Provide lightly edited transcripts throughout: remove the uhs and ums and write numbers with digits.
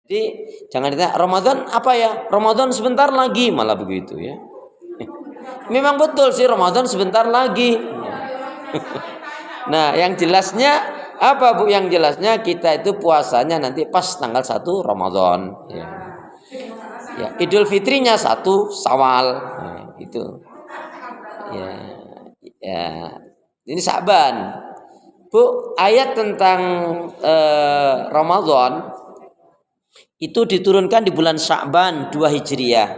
Jadi jangan ditanya Ramadan apa ya? Ramadan sebentar lagi malah begitu ya. Memang betul sih Ramadan sebentar lagi. Nah, yang jelasnya apa Bu? Yang jelasnya kita itu puasanya nanti pas tanggal 1 Ramadan ya. Ya, Idul Fitrinya 1 Syawal. Nah, itu. Ya. Ya. Ini Sa'ban. Bu, ayat tentang Ramadan itu diturunkan di bulan Sya'ban 2 Hijriah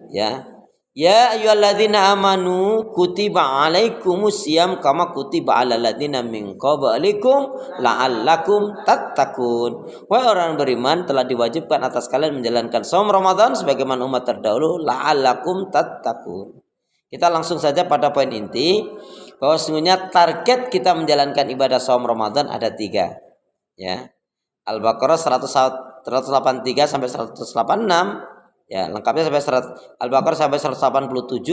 ya. Ya ayyuhalladzina amanu kutiba alaikumusiyam kama kutiba alal ladzina min qablikum la'allakum tattaqun. Wahai orang beriman, telah diwajibkan atas kalian menjalankan shaum Ramadan sebagaimana umat terdahulu la'allakum tattaqun. Kita langsung saja pada poin inti bahwa sesungguhnya target kita menjalankan ibadah shaum Ramadan ada 3 ya. Al-Baqarah 183 sampai 186 ya, lengkapnya sampai Al-Baqarah sampai 187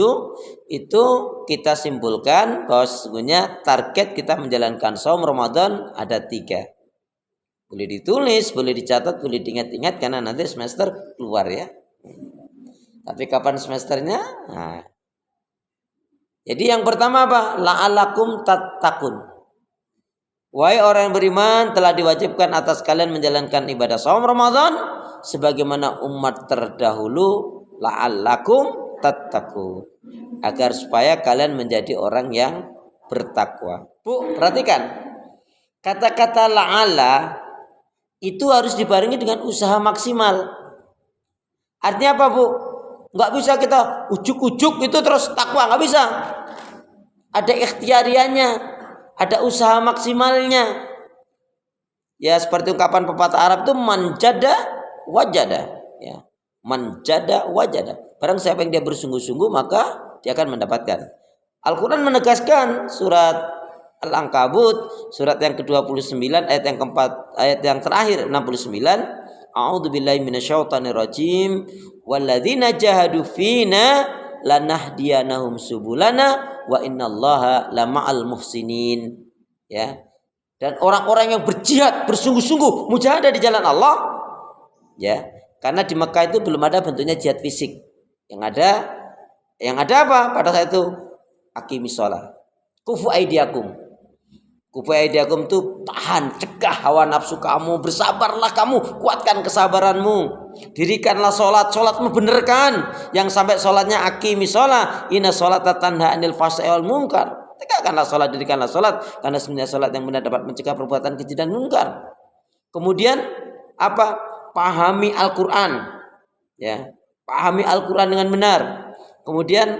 itu kita simpulkan bahwa sesungguhnya target kita menjalankan shaum Ramadan ada 3. Boleh ditulis, boleh dicatat, boleh diingat-ingat karena nanti semester keluar ya. Tapi kapan semesternya? Nah. Jadi yang pertama apa? La'alakum tattaqun. Wahai orang yang beriman, telah diwajibkan atas kalian menjalankan ibadah shaum Ramadan sebagaimana umat terdahulu la'allakum tattaqun, agar supaya kalian menjadi orang yang bertakwa. Bu, perhatikan. Kata-kata la'alla itu harus dibarengi dengan usaha maksimal. Artinya apa, Bu? Enggak bisa kita ujuk-ujuk itu terus takwa, enggak bisa. Ada ikhtiariannya. Ada usaha maksimalnya. Ya seperti ungkapan pepatah Arab itu manjada wajada. Ya, manjada wajada. Barang siapa yang dia bersungguh-sungguh maka dia akan mendapatkan. Al-Quran menegaskan surat Al-Ankabut surat yang ke-29 ayat yang keempat, ayat yang terakhir 69. A'udzubillahi minasyaitonirrajim. Walladzina jahadu fina lanahdiyanahum subulana wa innallaha lama'al muhsinin ya. Dan orang-orang yang berjihad bersungguh-sungguh mujahadah di jalan Allah ya, karena di Mekah itu belum ada bentuknya jihad fisik. Yang ada apa pada saat itu? Aqimis shalah. Kufu aidiakum. Kufu aidiakum itu tahan, cegah hawa nafsu kamu, bersabarlah kamu, kuatkan kesabaranmu. Dirikanlah sholatmu benerkan. Yang sampai sholatnya aqimis shalah, inna sholata tanha anil fahsya'i wal munkar. Tegakkanlah sholat, dirikanlah sholat, karena sebenarnya sholat yang benar dapat mencegah perbuatan keji dan munkar. Kemudian apa? Pahami Al-Quran ya, pahami Al-Quran dengan benar. Kemudian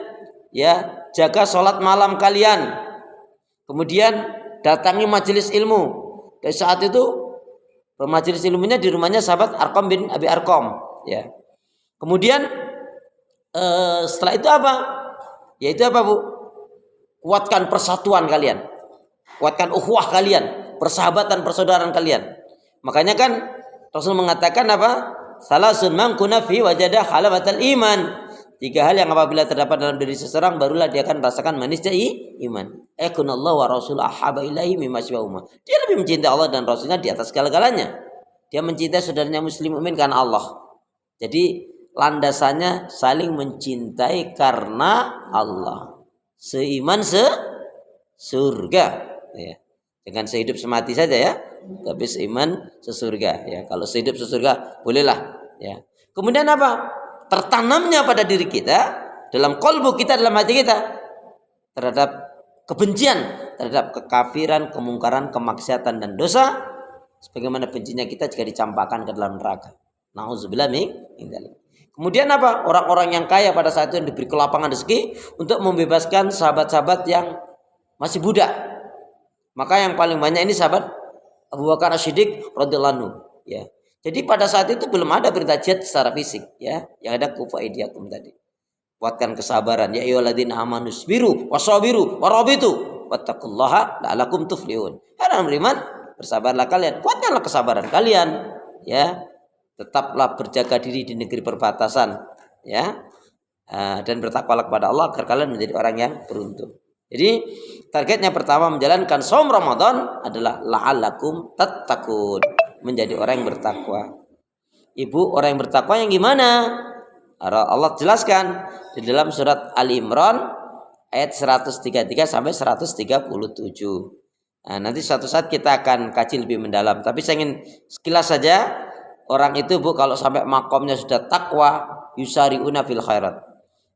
ya, jaga sholat malam kalian. Kemudian datangi majelis ilmu. Dari saat itu majelis ilmunya di rumahnya sahabat Arqam bin Abi Arqam ya. Kemudian setelah itu apa? Yaitu apa, Bu? Kuatkan persatuan kalian, kuatkan ukhuwah kalian, persahabatan persaudaraan kalian. Makanya kan Rasul mengatakan apa? Salasun man kuna fi wajada halawatal iman. 3 hal yang apabila terdapat dalam diri seseorang barulah dia akan merasakan manisnya iman. Akunallahu wa rasul ahaba ilaihi mimma siwahuma. Dia lebih mencintai Allah dan Rasulnya di atas segala-galanya. Dia mencintai saudaranya muslim mukmin karena Allah. Jadi landasannya saling mencintai karena Allah. Seiman surga ya. Dengan sehidup semati saja ya, tapi seiman sesurga ya. Kalau sehidup sesurga bolehlah ya. Kemudian apa? Tertanamnya pada diri kita, dalam kolbu kita, dalam hati kita terhadap kebencian terhadap kekafiran, kemungkaran, kemaksiatan dan dosa sebagaimana bencinya kita jika dicampakkan ke dalam neraka. Nauzubillah min dzalik. Kemudian apa? Orang-orang yang kaya pada saat itu yang diberi kelapangan rezeki untuk membebaskan sahabat-sahabat yang masih budak. Maka yang paling banyak ini sahabat Abu Bakar As-Siddiq radhiyallahu anhu ya. Jadi pada saat itu belum ada perintah jihad secara fisik ya. Yang ada kufa idiakum tadi. Kuatkan kesabaran. Ya ayyuhalladzina amanu sabiru wasabiru warabitu wattaqullaha la'allakum tuflihun. Hai beriman, bersabarlah kalian, kuatkanlah kesabaran kalian ya. Tetaplah berjaga diri di negeri perbatasan ya, dan bertakwalah kepada Allah agar kalian menjadi orang yang beruntung. Jadi targetnya pertama menjalankan shaum Ramadan adalah la'allakum tattaqun, menjadi orang yang bertakwa. Ibu orang yang bertakwa yang gimana? Allah jelaskan di dalam surat Ali Imran ayat 133 sampai 137. Nah, nanti suatu saat kita akan kaji lebih mendalam. Tapi saya ingin sekilas saja, orang itu Bu kalau sampai makomnya sudah takwa, yusari'una fil khairat.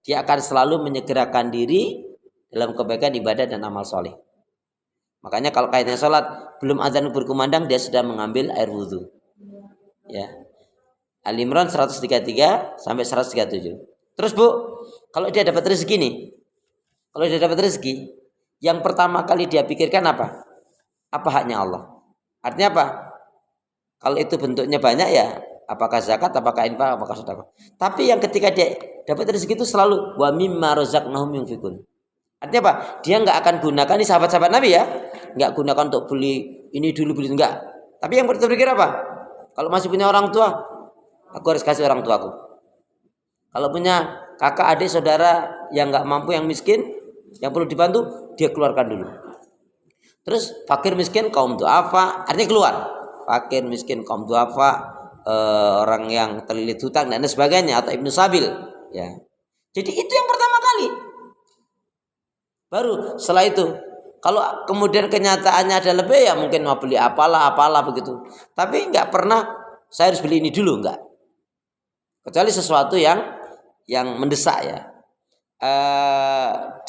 Dia akan selalu menyegerakan diri dalam kebaikan ibadah dan amal soleh. Makanya kalau kaitannya sholat, belum azan berkumandang dia sudah mengambil air wudhu. Ya. Ali Imran 133 sampai 137. Terus Bu, kalau dia dapat rezeki nih, kalau dia dapat rezeki, yang pertama kali dia pikirkan apa? Apa haknya Allah? Artinya apa? Kalau itu bentuknya banyak ya, apakah zakat, apakah infak, apakah sedekah. Tapi yang ketika dia dapat rezeki itu selalu wa mimma razaqnahum yunfikun. Artinya apa? Dia nggak akan gunakan, ini sahabat-sahabat Nabi ya, nggak gunakan untuk beli ini dulu beli enggak. Tapi yang berpikir apa? Kalau masih punya orang tua, aku harus kasih orang tuaku. Kalau punya kakak, adik, saudara yang nggak mampu, yang miskin, yang perlu dibantu, dia keluarkan dulu. Terus fakir miskin kaum duafa, artinya keluar. Fakir miskin kaum duafa, orang yang terlilit hutang dan sebagainya, atau ibnu sabil. Ya. Jadi itu yang pertama kali. Baru setelah itu, kalau kemudian kenyataannya ada lebih ya mungkin mau beli apalah begitu. Tapi nggak pernah saya harus beli ini dulu, nggak. Kecuali sesuatu yang mendesak ya.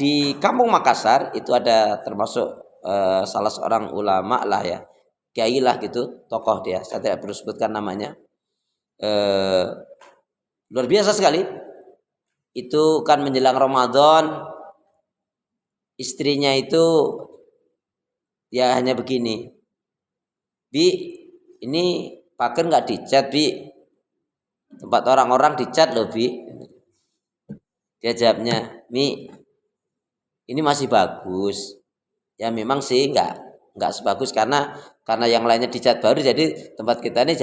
Di Kampung Makassar itu ada termasuk salah seorang ulama lah ya, kiai lah gitu, tokoh dia. Saya tidak perlu sebutkan namanya. Luar biasa sekali. Itu kan menjelang Ramadan, istrinya itu ya hanya begini, Bi, ini pagar nggak dicat Bi, tempat orang-orang dicat loh Bi. Dia jawabnya, Mi, ini masih bagus. Ya memang sih nggak sebagus karena yang lainnya dicat baru, jadi tempat kita ini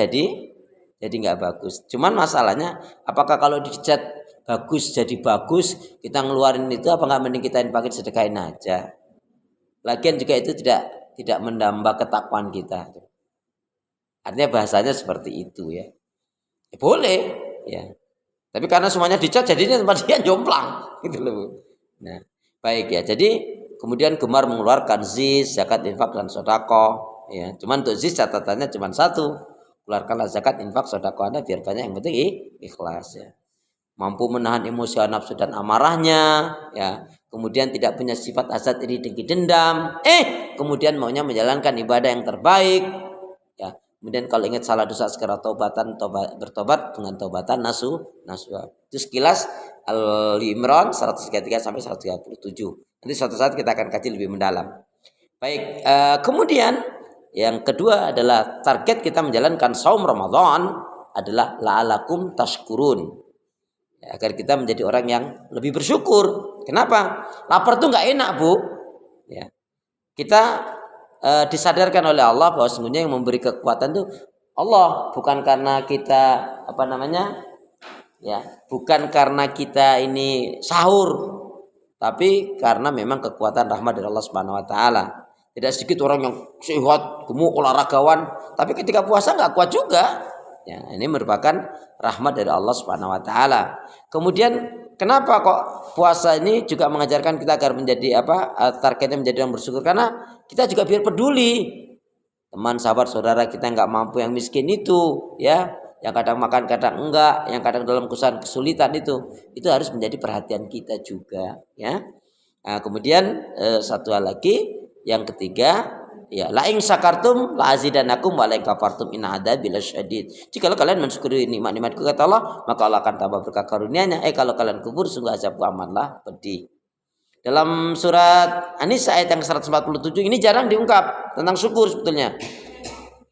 jadi nggak bagus. Cuman masalahnya, apakah kalau dicat bagus jadi bagus, kita ngeluarin itu apa nggak mending kita pakai sedekahin aja. Lagian juga itu tidak menambah ketakwaan kita. Artinya bahasanya seperti itu ya. Boleh ya. Tapi karena semuanya dicat jadinya tempat dia jomplang gitu loh. Nah, baik ya. Jadi kemudian gemar mengeluarkan ziz, zakat, infak dan sedekah ya. Cuman untuk ziz catatannya cuma satu. Keluarkanlah zakat, infak, sedekah Anda biar banyak, yang penting ikhlas ya. Mampu menahan emosi nafsu dan amarahnya ya. Kemudian tidak punya sifat hasad, iri, dengki, dendam. Kemudian maunya menjalankan ibadah yang terbaik ya. Kemudian kalau ingat salah dosa segera bertobat dengan taubatan nasuha. Itu sekilas Al-Imran 133 sampai 137. Nanti suatu saat kita akan kaji lebih mendalam. Baik, kemudian yang kedua adalah target kita menjalankan saum Ramadan adalah la'alakum tashkurun. Ya, agar kita menjadi orang yang lebih bersyukur. Kenapa? Lapar tuh nggak enak, Bu. Ya. Kita disadarkan oleh Allah bahwa sesungguhnya yang memberi kekuatan itu Allah, bukan karena kita bukan karena kita ini sahur, tapi karena memang kekuatan rahmat dari Allah Subhanahu wa taala. Tidak sedikit orang yang sehat, gemuk, olahragawan, tapi ketika puasa nggak kuat juga. Ya, ini merupakan rahmat dari Allah Subhanahu wa taala. Kemudian kenapa kok puasa ini juga mengajarkan kita agar menjadi targetnya menjadi orang bersyukur, karena kita juga biar peduli teman, sahabat, saudara kita nggak mampu, yang miskin itu ya, yang kadang makan kadang enggak, yang kadang dalam kesulitan itu harus menjadi perhatian kita juga ya. Nah, kemudian satu hal lagi, yang ketiga ya, la in syakartum la azidanakum wa la in kafartum in adzabi lasyadid. Jika kalian mensyukuri nikmat-nikmatku kata Allah, maka Allah akan tambah berkah karunia-Nya. Kalau kalian kufur, sungguh azabku amatlah pedih. Dalam surat An-Nisa ayat yang 147 ini jarang diungkap tentang syukur sebetulnya.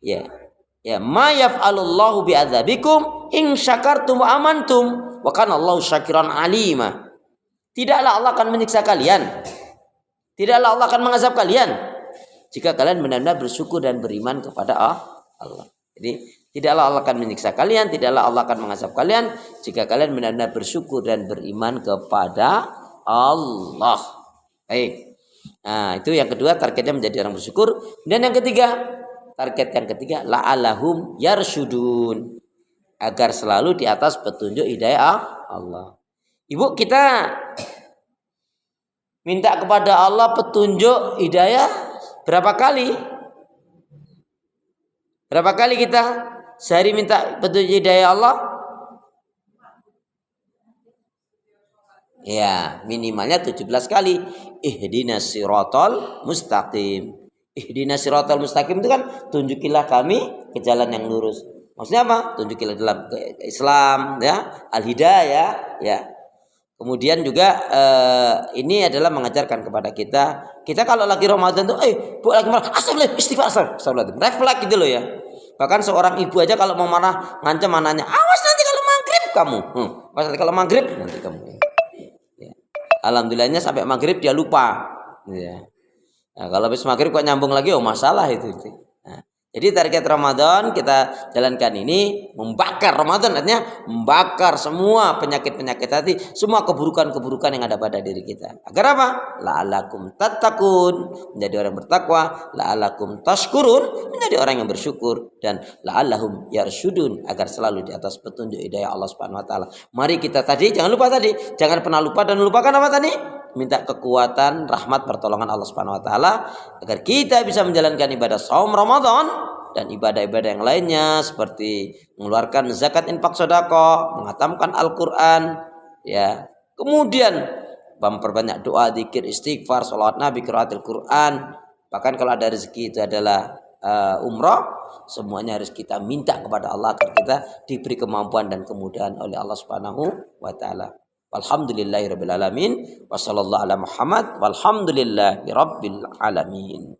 Ya. Ya, ma yaf'alullahu bi'adzabikum in syakartum wa amantum wa kana Allahu syakiran alima. Tidaklah Allah akan menyiksa kalian. Tidaklah Allah akan mengazab kalian jika kalian benar-benar bersyukur dan beriman kepada Allah. Jadi tidaklah Allah akan menyiksa kalian, tidaklah Allah akan mengazab kalian jika kalian benar-benar bersyukur dan beriman kepada Allah. Baik. Nah, itu yang kedua, targetnya menjadi orang bersyukur. Dan yang ketiga, target yang ketiga la'alahum yarsyudun. agar selalu di atas petunjuk hidayah Allah. Ibu, kita minta kepada Allah petunjuk hidayah berapa kali? Berapa kali kita sehari minta petunjuk hidayah Allah? Ya, minimalnya 17 kali. Ihdinas siratal mustaqim. Ihdinas siratal mustaqim itu kan tunjukilah kami ke jalan yang lurus. Maksudnya apa? Tunjukilah dalam Islam, ya, al-hidayah, ya. Kemudian juga ini adalah mengajarkan kepada kita kalau lagi Ramadan tuh, bu lagi marah, astagfirullah, istighfar, astagfirullah, refleks gitu loh ya. Bahkan seorang ibu aja kalau mau marah ngancam anaknya, awas nanti kalau maghrib kamu, awas nanti kalau maghrib nanti kamu. Ya. Alhamdulillahnya sampai maghrib dia lupa. Ya. Nah, kalau habis maghrib kok nyambung lagi, masalah itu. Nah, jadi target Ramadan kita jalankan ini membakar Ramadan, artinya membakar semua penyakit-penyakit hati, semua keburukan-keburukan yang ada pada diri kita. Agar apa? La'alakum tattaqun, menjadi orang bertakwa, la'alakum tashkurun, menjadi orang yang bersyukur, dan la'allahum yarsyudun, agar selalu di atas petunjuk hidayah Allah Subhanahu wa taala. Mari kita jangan pernah lupa dan lupakan apa tadi? Minta kekuatan, rahmat, pertolongan Allah Subhanahu wa taala agar kita bisa menjalankan ibadah saum Ramadan dan ibadah-ibadah yang lainnya seperti mengeluarkan zakat, infak, sedekah, menghatamkan Al-Qur'an, ya. Kemudian memperbanyak doa, zikir, istighfar, sholawat Nabi, qiraatul Qur'an. Bahkan kalau ada rezeki itu adalah umrah, semuanya harus kita minta kepada Allah agar kita diberi kemampuan dan kemudahan oleh Allah Subhanahu wa taala. Walhamdulillahirabbil alamin wa sallallahu ala Muhammad walhamdulillahi rabbil alamin.